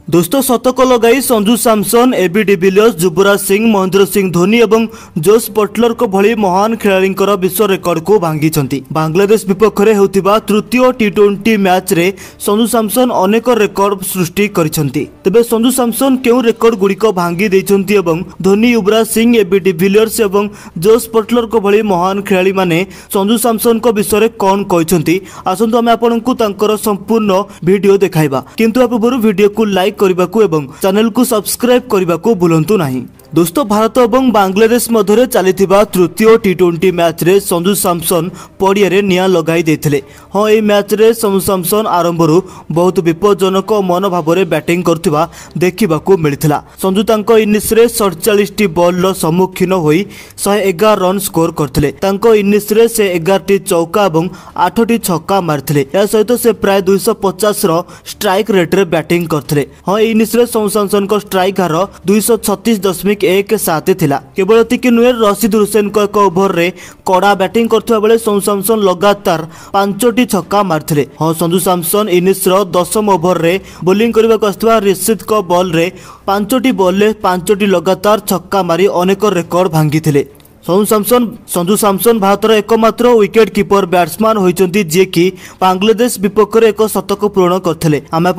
दोस्तों शतक लगाई संजू सैमसन, एबी डिविलियर्स, युवराज सिंह, महेंद्र सिंह धोनी और जोस बटलर को भली महान खेलाड़ी विश्व रेकर्ड को भांगी। बांग्लादेश विपक्ष में होतिबा तृतीय टी20 मैच रे संजू सैमसन अनेक रेकर्ड सृष्टि करिसेंती। तबे संजू सैमसन केउ रेकर्ड गुड़िक भांगी देइछंती एवं धोनी, युवराज सिंह, एबी डिविलियर्स और जोस बटलर को भली महान खेलाड़ी माने संजू सैमसन को विषय में कौन कहते आसतु आम आपको तांकर संपूर्ण वीडियो देखाइबा। किंतु आ पूर्व वीडियो को लाइक करने एवं चैनल को सब्सक्राइब करने को भूलंतु नहीं। दोस्तों भारत और बांग्लादेश मध्य चलता तृतीय टी20 मैच रे संजू सैमसन पड़िया रे निया लगाई देथिले। हाँ ये मैच रे संजू सैमसन आरंभ बहुत विपज्जनक मनोभाव में बैटिंग करथिबा देखिबा को मिलिथिला। संजू तांको इनिंग्स रे 47 बॉल रो सम्मुखीन होई 111 रन स्कोर करथिले। तांको इनिंग्स रे से 11 चौका और 8 छक्का मारथिले। या सहित से प्राय 250 रो स्ट्राइक रेट रे बैटिंग करथिले। हाँ इनिंग्स रे संजू सैमसन को स्ट्राइक हार 236.17 थिला। केवल एतिकी नुहे रशीद हुसैन को एक ओभर रे कड़ा बैटिंग करथिबा बेले संजू सैमसन लगातार 5टी छक्का मारथिले। हाँ संजू सैमसन इनिंग्स रो 10म ओभर रे बोलिंग करबा को आस्थवा रशीद को बॉल रे 5टी बॉल रे 5टी लगातार छक्का मारी अनेक रेकर्ड भांगी। संजू सैमसन भारतर एकमात्र विकेट कीपर बैट्समैन होइचंती जे कि बांग्लादेश विपक्ष में एक शतक पूर्ण करथिले। आमे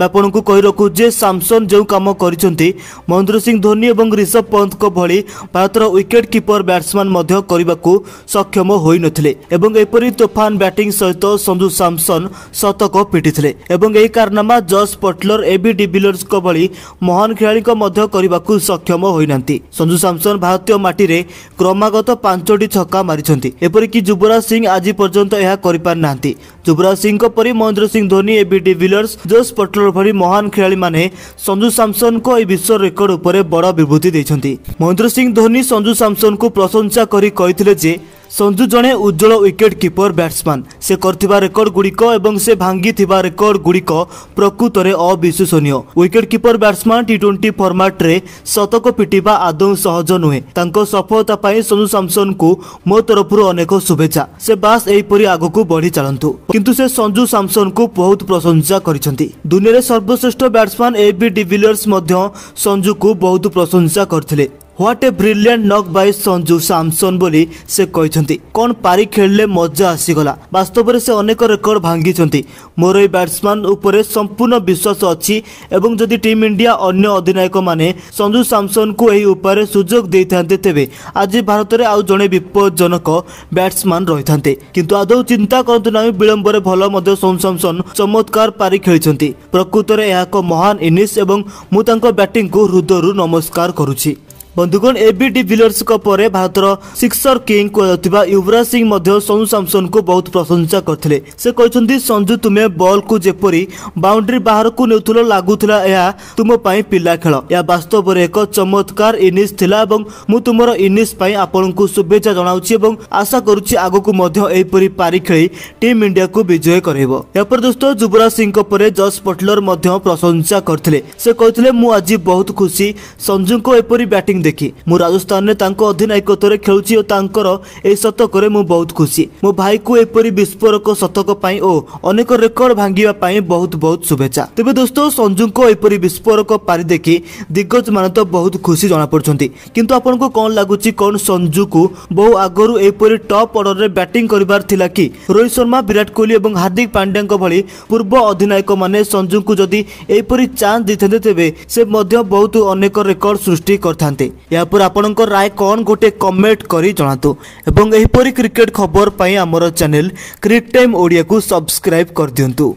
आपनको कहि रखु जे सैमसन जो काम करिसंती महेंद्र सिंह धोनी और ऋषभ पंत को भली भारतर विकेट कीपर बैट्समैन मध्य करबाकू सक्षम होई नथिले एवं एपरि तोफान बैटिंग सहित संजू सैमसन शतक पिटिथिले एवं एही कारनामा जोस बटलर, एबी डिविलियर्स को भली महान खेलाड़ी को मध्य करबाकू सक्षम होई नांती। संजू सैमसन भारतीय माटी रे क्रमागत 5टी छक्का मारिछंती। एपरिकी युवराज सिंह आज पर्यंत यह करिपार नांती। युवराज सिंह को परि Mahendra Singh Dhoni, AB de Villiers, Jos Buttler भली महान खेलाड़ी माने संजू सैमसन को विश्व रेकर्ड उपरे बड़ विभूति देइछंती। महेंद्र सिंह धोनी संजू सैमसन को प्रशंसा करी कहिथिले जे संजू जड़े उज्जवल विकेट कीपर बैट्समैन। से करथिबा रेकर्ड गुड़िक एवं से भांगी थिबा रेकर्ड गुड़िक प्रकृत में अविश्वसनीय। विकेट कीपर बैट्समैन टी20 फॉर्मेट रे शतक पिटिबा आदौ सहज नुहे। तांको सफलता पाई संजू सैमसन को मो तरफ अनेक शुभेच्छा। से बास एहीपरि आगकू बढ़ी चलंतु। किंतु से संजू सैमसन को बहुत प्रशंसा करिसेंती। दुनिया रे सर्वश्रेष्ठ बैट्समैन एबी डिविलियर्स मध्य संजू को बहुत प्रशंसा करथिले। What a brilliant knock by Sanju Samson बोली से कहते कौन पारी खेलले मजा आसीगला। वास्तव में से अनेक रेकर्ड भांगी। मोर ये बैट्समैन उपरे संपूर्ण विश्वास अच्छी एवं जदि टीम इंडिया अन्य अधिनायक माने संजू सैमसन को यही उपाय सुजोग देते तेबे आज भारत में आउ जड़े विपज्जनक बैट्समैन रही था। किंतु आदौ चिंता करतु ना विलंब भल संजू सैमसन चमत्कार पारी खेली। प्रकृत में यह एक महान इनिंग्स एवं मु तांको बैटिंग को हृदय नमस्कार करुछि। बंधुगण एबी डिविलियर्स को परे भारतर सिक्सर किंग को युवराज सिंह मध्य संजू सैमसन को बहुत प्रशंसा करथिले। से कहते संजू तुमे बॉल को जेपरी बाउंड्री बाहर को नेउथुलो लागुथला या तुम पई पिला खेल। या वास्तव में एक चमत्कार इनिंग्स थिला एवं मु तुमर इनिंग्स पई आपनकु शुभेच्छा जणाउछि एवं आशा करूछि आगकु मध्य एपरी पारी खेली टीम इंडिया को विजय करैबो। या पर दोस्तों युवराज सिंह को परे जोस बटलर मध्य प्रशंसा करथिले। से कहथिले मु आज बहुत खुशी संजू को एपरी बैटिंग देखी। मु राजस्थान ने तांको अधिनायकत्व रे खेलुछि ओ तांकर ए शतक रे मु बहुत खुशी। मो भाई को एपरी विस्फोरक शतक पाई ओ अनेक रेकर्ड भांगिबा पाई बहुत बहुत शुभेच्छा। तबे दोस्तों संजू को एपरी विस्फोरक पारी देखि दिग्गज माने तो बहुत खुशी जाना पड़छंती। किंतु आपनको कोन लागुछि कोन संजू को बहु आगरु एपरी टॉप ऑर्डर रे बैटिंग करिबार थिला कि रोहित शर्मा, विराट कोहली एवं हार्दिक पांड्या को भली पूर्व अधिनायक माने संजू को जदि एपरी चांस दिथेंते तेबे से मध्य बहुत अनेक रेकर्ड सृष्टि करथांते। या पर आपनकर राय कौन गोटे कमेंट करी जणातु एवं एहीपरि क्रिकेट खबर पाई हमर चैनल क्रिक टाइम ओडिया को सब्सक्राइब कर दियंतु।